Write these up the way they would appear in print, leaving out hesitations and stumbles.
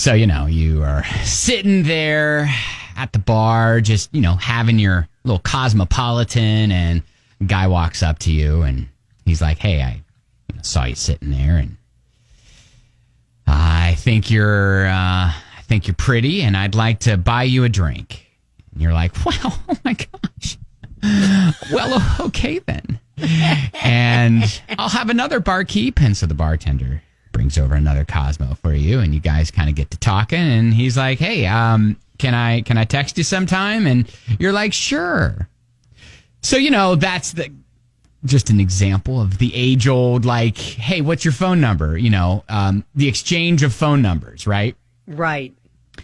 So, you are sitting there at the bar, just, having your little cosmopolitan, and a guy walks up to you and he's like, hey, I saw you sitting there and I think you're pretty and I'd like to buy you a drink. And you're like, well, oh my gosh. Well, okay then. And I'll have another barkeep. And so the bartender brings over another Cosmo for you, and you guys kind of get to talking, and he's like, hey, can I text you sometime? And you're like, sure. So, that's just an example of the age-old, like, hey, what's your phone number? The exchange of phone numbers, right? Right.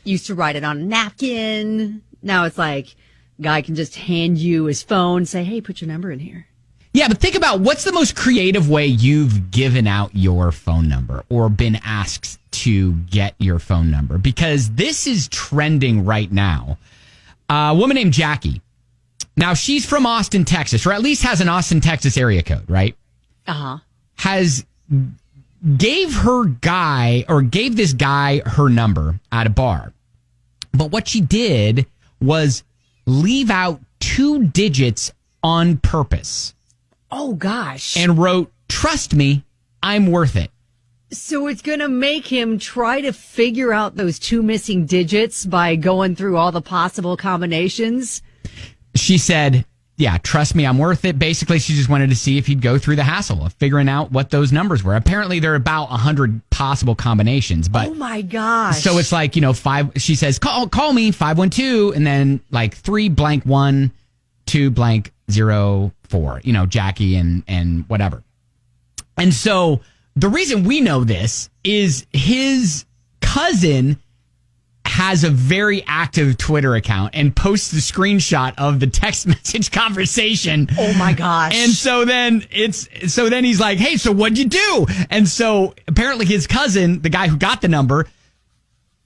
Used to write it on a napkin. Now it's like, guy can just hand you his phone, say, hey, put your number in here. Yeah, but think about what's the most creative way you've given out your phone number or been asked to get your phone number? Because this is trending right now. A woman named Jackie. Now, she's from Austin, Texas, or at least has an Austin, Texas area code, right? Uh-huh. Gave this guy her number at a bar. But what she did was leave out 2 digits on purpose. Oh, gosh. And wrote, trust me, I'm worth it. So it's going to make him try to figure out those 2 missing digits by going through all the possible combinations? She said, yeah, trust me, I'm worth it. Basically, she just wanted to see if he'd go through the hassle of figuring out what those numbers were. Apparently, there are about 100 possible combinations. But oh, my gosh. So it's like, 5, she says, call me, 512, and then like 3 blank 1, 2 blank 0 4, Jackie and whatever. And so the reason we know this is his cousin has a very active Twitter account and posts the screenshot of the text message conversation. Oh my gosh. And so then he's like, hey, so what'd you do? And so apparently his cousin, the guy who got the number,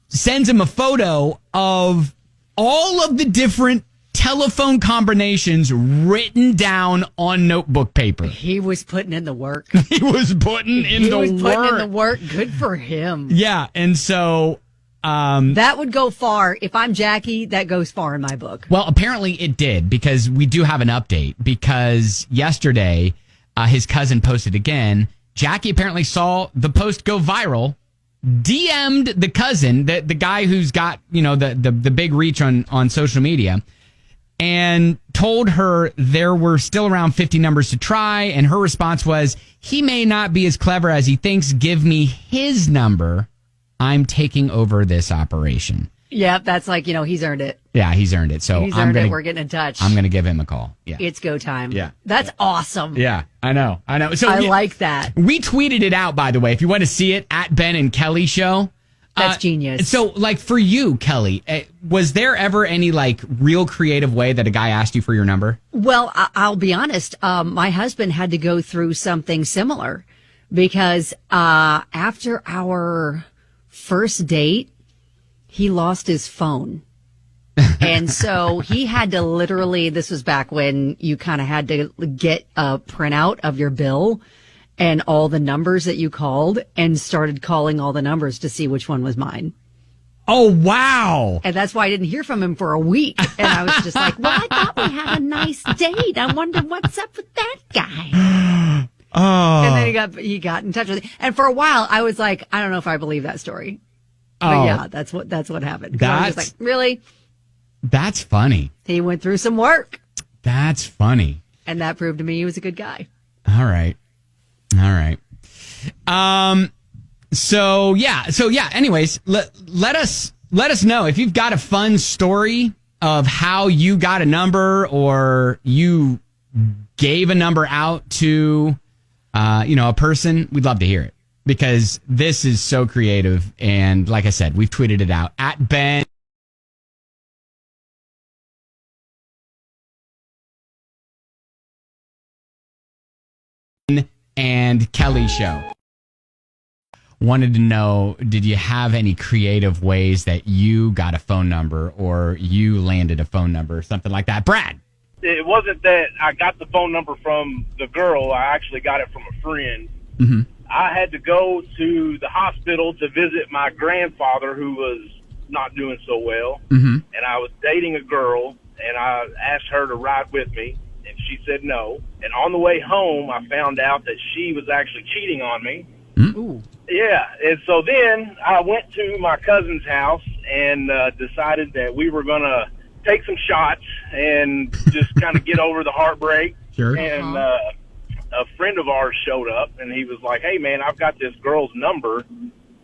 sends him a photo of all of the different telephone combinations written down on notebook paper. He was putting in the work. He was putting in the work. Good for him. Yeah. And so that would go far. If I'm Jackie, that goes far in my book. Well, apparently it did, because we do have an update, because yesterday his cousin posted again. Jackie apparently saw the post go viral, DM'd the cousin, the guy who's got, the big reach on social media, and told her there were still around 50 numbers to try. And her response was, he may not be as clever as he thinks. Give me his number. I'm taking over this operation. Yeah, that's like, he's earned it. Yeah, he's earned it. So we're getting in touch. I'm going to give him a call. Yeah. It's go time. Yeah. That's awesome. Yeah, I know. So I like that. We tweeted it out, by the way. If you want to see it, at Ben and Kelly Show. That's genius. So, like, for you, Kelly, was there ever any, like, real creative way that a guy asked you for your number? Well, I'll be honest. My husband had to go through something similar because after our first date, he lost his phone. And so he had to literally, this was back when you kind of had to get a printout of your bill and all the numbers that you called, and started calling all the numbers to see which one was mine. Oh, wow. And that's why I didn't hear from him for a week. And I was just like, well, I thought we had a nice date. I wonder what's up with that guy. Oh. And then he got in touch with me. And for a while, I was like, I don't know if I believe that story. But yeah, that's what happened. I was just like, really? That's funny. He went through some work. That's funny. And that proved to me he was a good guy. All right. So yeah. Anyways, let us know if you've got a fun story of how you got a number, or you gave a number out to, a person. We'd love to hear it, because this is so creative. And like I said, we've tweeted it out at Ben and Kelly Show. Wanted to know, did you have any creative ways that you got a phone number, or you landed a phone number, or something like that? Brad. It wasn't that I got the phone number from the girl. I actually got it from a friend. Mm-hmm. I had to go to the hospital to visit my grandfather who was not doing so well. Mm-hmm. And I was dating a girl, and I asked her to ride with me, and she said no. And on the way home, I found out that she was actually cheating on me. Ooh. Yeah, and so then I went to my cousin's house and decided that we were going to take some shots and just kind of get over the heartbreak. Sure. And a friend of ours showed up, and he was like, hey, man, I've got this girl's number.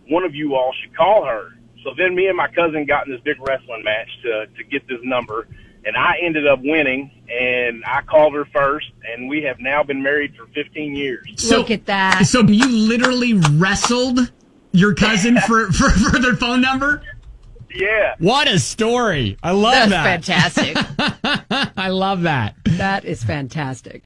One of you all should call her. So then me and my cousin got in this big wrestling match to get this number, and I ended up winning, and I called her first, and we have now been married for 15 years. Look at that. So you literally wrestled your cousin for their phone number? Yeah. What a story. I love That's that. fantastic. I love that. That is fantastic.